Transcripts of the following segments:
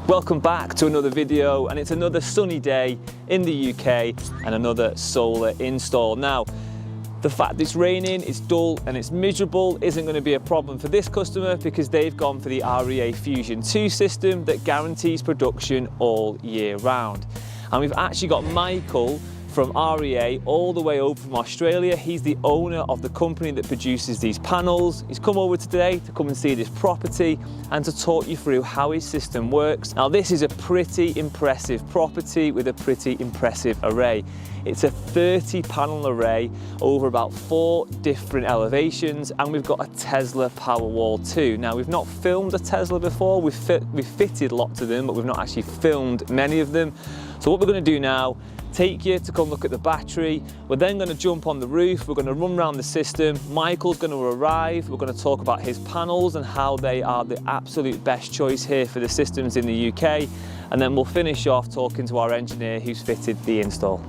Welcome back to another video, and it's another sunny day in the UK and another solar install. Now, the fact it's raining, it's dull and it's miserable isn't going to be a problem for this customer because they've gone for the REA Fusion 2 system that guarantees production all year round. And we've actually got Michael from REA all the way over from Australia. He's the owner of the company that produces these panels. He's come over today to come and see this property and to talk you through how his system works. Now, this is a pretty impressive property with a pretty impressive array. It's a 30 panel array over about 4 different elevations, and we've got a Tesla Powerwall too. Now, we've not filmed a Tesla before. We've fitted lots of them, but we've not actually filmed many of them. So what we're going to do now, take you to come look at the battery. We're then going to jump on the roof. We're going to run around the system. Michael's going to arrive. We're going to talk about his panels and how they are the absolute best choice here for the systems in the UK. And then we'll finish off talking to our engineer who's fitted the install.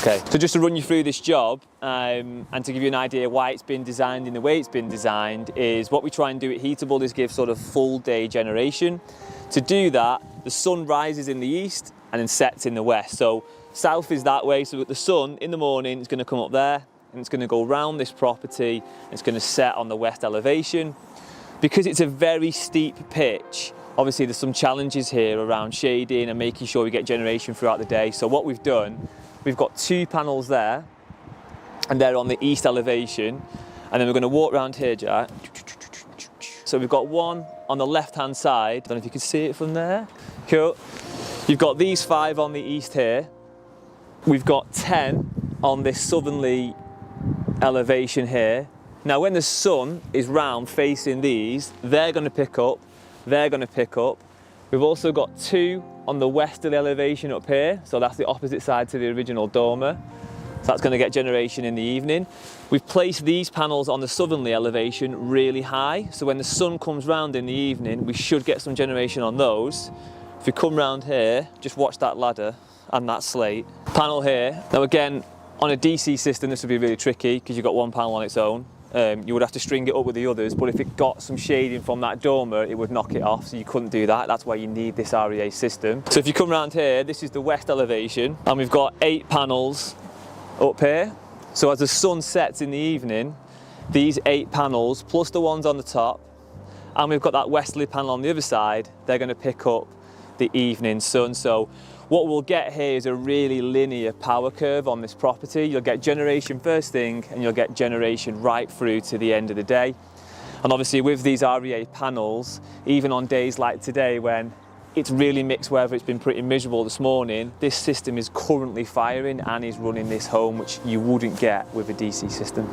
Okay, so just to run you through this job and to give you an idea why it's been designed in the way it's been designed is what we try and do at Heatable is give sort of full day generation. To do that, the sun rises in the east and then sets in the west. So south is that way, so the sun in the morning is going to come up there and it's going to go around this property and it's going to set on the west elevation. Because it's a very steep pitch, obviously there's some challenges here around shading and making sure we get generation throughout the day. So what we've done, we've got 2 panels there and they're on the east elevation. And then we're going to walk around here, Jack. So we've got one on the left hand side. I don't know if you can see it from there. Cool. You've got these 5 on the east here. We've got 10 on this southerly elevation here. Now when the sun is round facing these, they're going to pick up. They're going to pick up. We've also got 2 on the westerly elevation up here, so that's the opposite side to the original dormer. So that's going to get generation in the evening. We've placed these panels on the southerly elevation really high, so when the sun comes round in the evening, we should get some generation on those. If you come round here, just watch that ladder and that slate. Panel here. Now again, on a DC system, this would be really tricky because you've got 1 panel on its own. You would have to string it up with the others, but if it got some shading from that dormer, it would knock it off, so you couldn't do that. That's why you need this REA system. So if you come around here, this is the west elevation, and we've got 8 panels up here. So as the sun sets in the evening, these 8 panels, plus the ones on the top, and we've got that westerly panel on the other side, they're going to pick up the evening sun. So what we'll get here is a really linear power curve on this property. You'll get generation first thing and you'll get generation right through to the end of the day. And obviously with these REA panels, even on days like today when it's really mixed weather, it's been pretty miserable this morning, this system is currently firing and is running this home, which you wouldn't get with a DC system.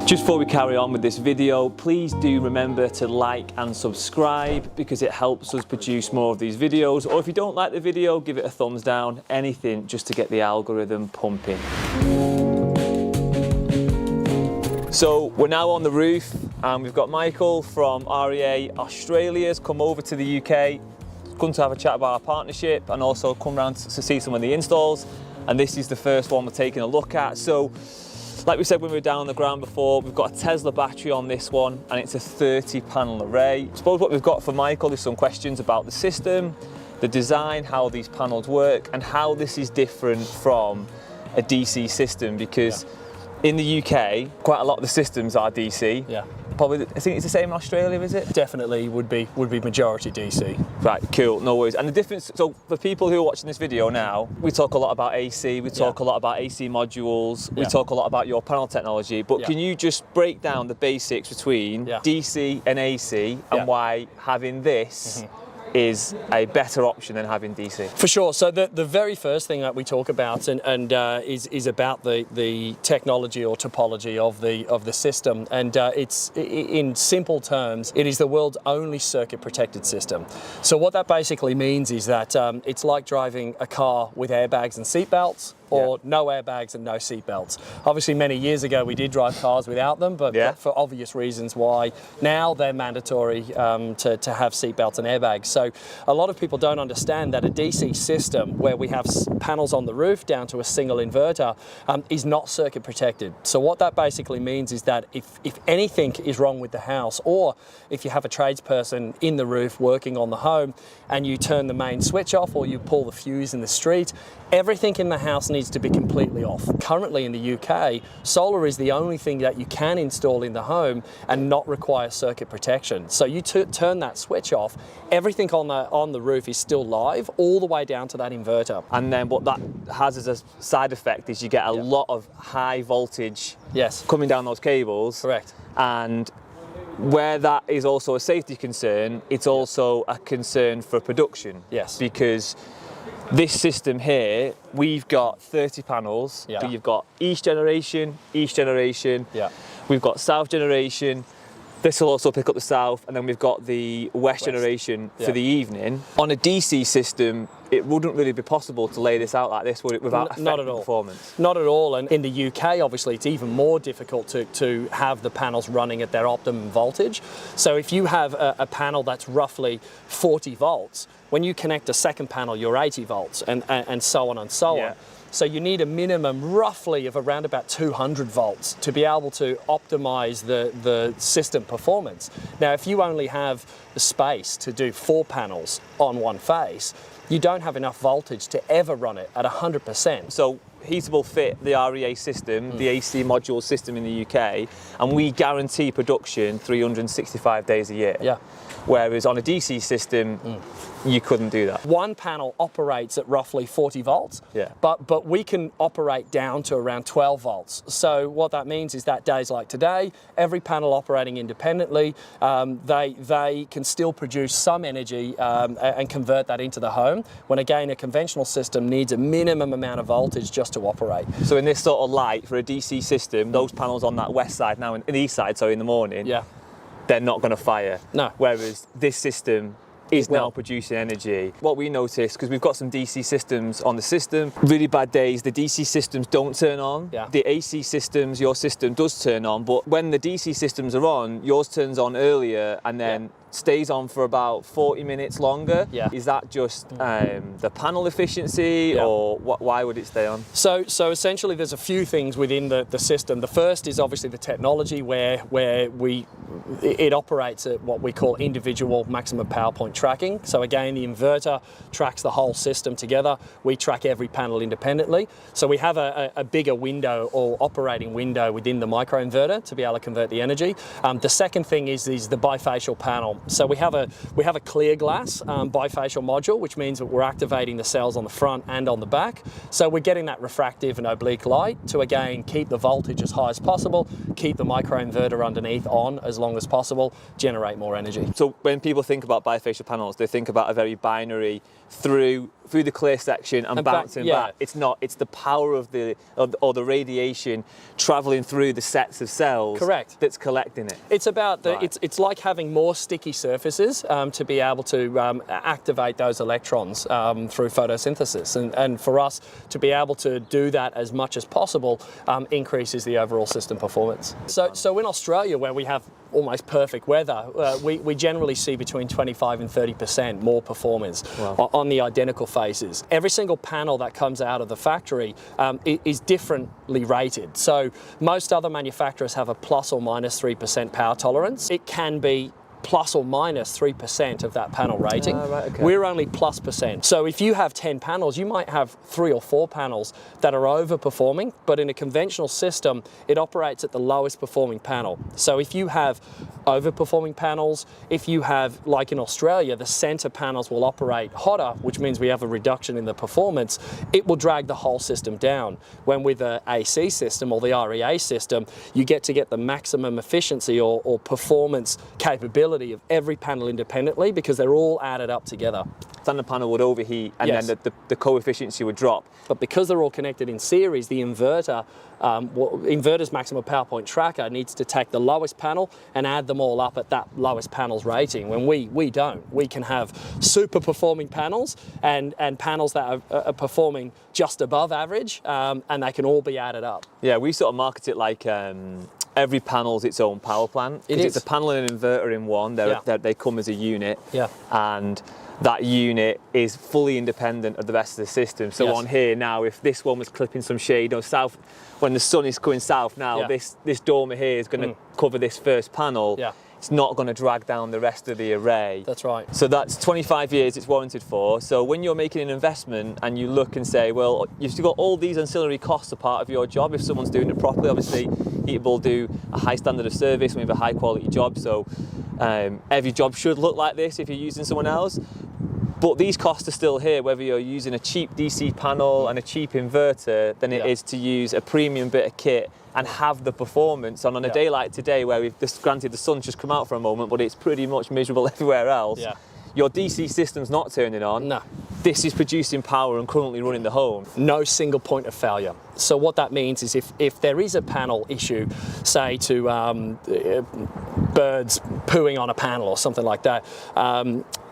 Just before we carry on with this video, please do remember to like and subscribe because it helps us produce more of these videos. Or if you don't like the video, give it a thumbs down, anything just to get the algorithm pumping. So we're now on the roof and we've got Michael from REA Australia has come over to the UK, come to have a chat about our partnership and also come round to see some of the installs. And this is the first one we're taking a look at. So, like we said when we were down on the ground before, we've got a Tesla battery on this one and it's a 30 panel array. I suppose what we've got for Michael is some questions about the system, the design, how these panels work and how this is different from a DC system because in the UK, quite a lot of the systems are DC. Yeah. Probably, I think it's the same in Australia, is it? Definitely would be majority DC. Right, cool, no worries. And the difference, so for people who are watching this video now, we talk a lot about AC, we talk a lot about AC modules, we talk a lot about your panel technology, but can you just break down the basics between DC and AC and why having this is a better option than having DC? For sure. So the very first thing that we talk about is about the technology or topology of the system, and it's in simple terms, it is the world's only circuit protected system. So what that basically means is that it's like driving a car with airbags and seat belts, or no airbags and no seat belts. Obviously, many years ago we did drive cars without them, but for obvious reasons why now they're mandatory to have seat belts and airbags. So a lot of people don't understand that a DC system where we have panels on the roof down to a single inverter is not circuit protected. So what that basically means is that if anything is wrong with the house, or if you have a tradesperson in the roof working on the home and you turn the main switch off or you pull the fuse in the street, everything in the house needs to be completely off. Currently in the UK, solar is the only thing that you can install in the home and not require circuit protection. So you turn that switch off, everything on the roof is still live all the way down to that inverter. And then what that has as a side effect is you get a lot of high voltage coming down those cables. Correct. And where that is also a safety concern, it's also a concern for production. Yes. Because this system here, we've got 30 panels. Yeah. So you've got east generation. Yeah. We've got south generation. This will also pick up the south, and then we've got the west generation for the evening. On a DC system, it wouldn't really be possible to lay this out like this, would it, without affecting performance? Not at all. And in the UK, obviously, it's even more difficult to have the panels running at their optimum voltage. So if you have a panel that's roughly 40 volts, when you connect a second panel, you're 80 volts, and so on and so on. So you need a minimum roughly of around about 200 volts to be able to optimize the system performance. Now, if you only have the space to do 4 panels on one face, you don't have enough voltage to ever run it at 100%. So Heatable fit the REA system, the AC module system in the UK, and we guarantee production 365 days a year. Yeah. Whereas on a DC system, you couldn't do that. One panel operates at roughly 40 volts, but we can operate down to around 12 volts. So what that means is that days like today, every panel operating independently, they can still produce some energy and convert that into the home, when again a conventional system needs a minimum amount of voltage just to operate. So in this sort of light, for a DC system, those panels on that west side now, in the east side, sorry, in the morning, they're not going to fire. No. Whereas this system is now producing energy. What we noticed, because we've got some DC systems on the system, really bad days, the DC systems don't turn on. The AC systems, your system does turn on, but when the DC systems are on, yours turns on earlier and then stays on for about 40 minutes longer. Is that just the panel efficiency, or why would it stay on? So essentially there's a few things within the system. The first is obviously the technology where it operates at what we call individual maximum power point tracking. So again, the inverter tracks the whole system together. We track every panel independently. So we have a bigger window or operating window within the microinverter to be able to convert the energy. The second thing is the bifacial panel. So we have a clear glass bifacial module, which means that we're activating the cells on the front and on the back. So we're getting that refractive and oblique light to again keep the voltage as high as possible, keep the microinverter underneath on as long as possible, generate more energy. So when people think about bifacial panels, they think about a very binary through the clear section and bouncing back. It's not. It's the power of the radiation traveling through the sets of cells. Correct. That's collecting it. It's about it's like having more sticky surfaces to be able to activate those electrons through photosynthesis, and for us to be able to do that as much as possible increases the overall system performance. So in Australia, where we have almost perfect weather, we generally see between 25 and 30% more performance on the identical phases. Every single panel that comes out of the factory is differently rated. So most other manufacturers have a plus or minus 3% power tolerance. It can be plus or minus 3% of that panel rating. We're only plus %. So if you have 10 panels, you might have 3 or 4 panels that are overperforming, but in a conventional system, it operates at the lowest performing panel. So if you have overperforming panels, if you have, like in Australia, the center panels will operate hotter, which means we have a reduction in the performance, it will drag the whole system down. When with the AC system or the REA system, you get the maximum efficiency or performance capability of every panel independently, because they're all added up together. Standard panel would overheat and then the coefficiency would drop. But because they're all connected in series, the inverter's maximum power point tracker needs to take the lowest panel and add the them all up at that lowest panels rating, when we don't. We can have super performing panels and panels that are performing just above average, and they can all be added up. Yeah, we sort of market it like every panel's its own power plant. It's a panel and an inverter in one. They come as a unit. Yeah. And that unit is fully independent of the rest of the system. So on here now, if this one was clipping some shade, south, when the sun is coming south now, this dormer here is going to cover this first panel. Yeah. It's not going to drag down the rest of the array. That's right. So that's 25 years it's warranted for. So when you're making an investment and you look and say, well, you've still got all these ancillary costs a part of your job if someone's doing it properly. Obviously, Heatable do a high standard of service and we have a high quality job. So every job should look like this if you're using someone else. But these costs are still here, whether you're using a cheap DC panel and a cheap inverter than it is to use a premium bit of kit and have the performance on a day like today, where we've just, granted the sun's just come out for a moment, but it's pretty much miserable everywhere else. Yeah. Your DC system's not turning on. No. This is producing power and currently running the home. No single point of failure. So what that means is if there is a panel issue, say to birds pooing on a panel or something like that,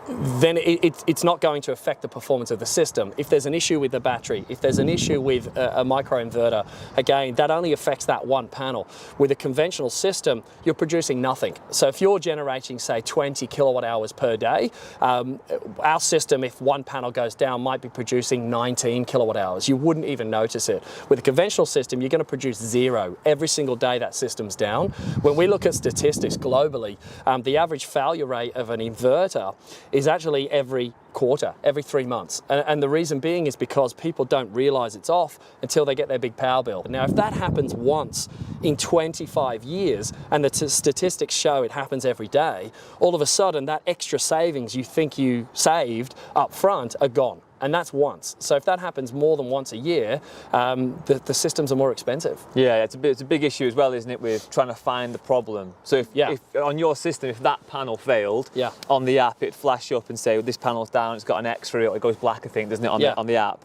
then it's not going to affect the performance of the system. If there's an issue with the battery, if there's an issue with a microinverter, again, that only affects that one panel. With a conventional system, you're producing nothing. So if you're generating, say, 20 kilowatt hours per day, our system, if one panel goes down, might be producing 19 kilowatt hours. You wouldn't even notice it. With a conventional system, you're going to produce 0 every single day that system's down. When we look at statistics globally, the average failure rate of an inverter is actually every quarter, every 3 months. And the reason being is because people don't realize it's off until they get their big power bill. Now, if that happens once in 25 years, and the statistics show it happens every day, all of a sudden that extra savings you think you saved up front are gone. And that's once. So if that happens more than once a year, the systems are more expensive. Yeah, it's a big issue as well, isn't it, with trying to find the problem. So if on your system, if that panel failed, on the app it'd flash up and say, well, this panel's down, it's got an X through it, or it goes black, I think, doesn't it, on the app.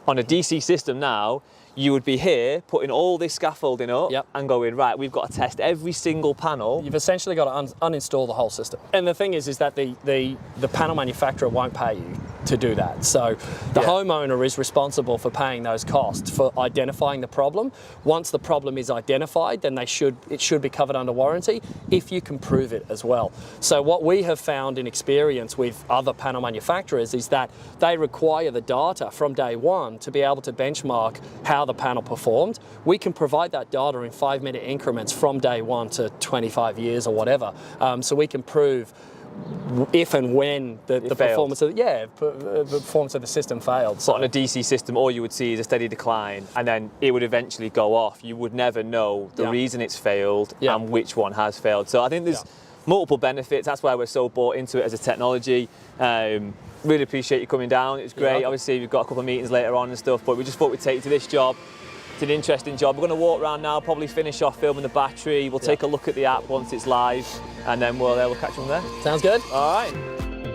On a DC system now, you would be here putting all this scaffolding up and going, right, we've got to test every single panel. You've essentially got to uninstall the whole system. And the thing is that the panel manufacturer won't pay you to do that. So the homeowner is responsible for paying those costs, for identifying the problem. Once the problem is identified, then it should be covered under warranty if you can prove it as well. So what we have found in experience with other panel manufacturers is that they require the data from day one to be able to benchmark how the panel performed. We can provide that data in 5-minute increments from day one to 25 years or whatever. So we can prove if and when the performance of the performance of the system failed. So on a DC system, all you would see is a steady decline, and then it would eventually go off. You would never know the reason it's failed and which one has failed. So I think there's multiple benefits. That's why we're so bought into it as a technology. Really appreciate you coming down. It was great. Obviously, we've got a couple of meetings later on and stuff, but we just thought we'd take you to this job. It's an interesting job. We're going to walk around now, probably finish off filming the battery. We'll take a look at the app once it's live, and then we'll catch you from there. Sounds good. All right.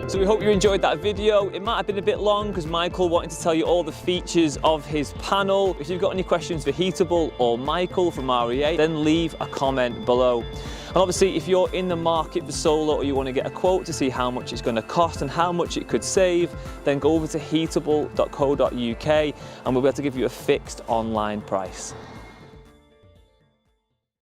So we hope you enjoyed that video. It might have been a bit long because Michael wanted to tell you all the features of his panel. If you've got any questions for Heatable or Michael from REA, then leave a comment below. And obviously, if you're in the market for solar or you want to get a quote to see how much it's going to cost and how much it could save, then go over to heatable.co.uk and we'll be able to give you a fixed online price.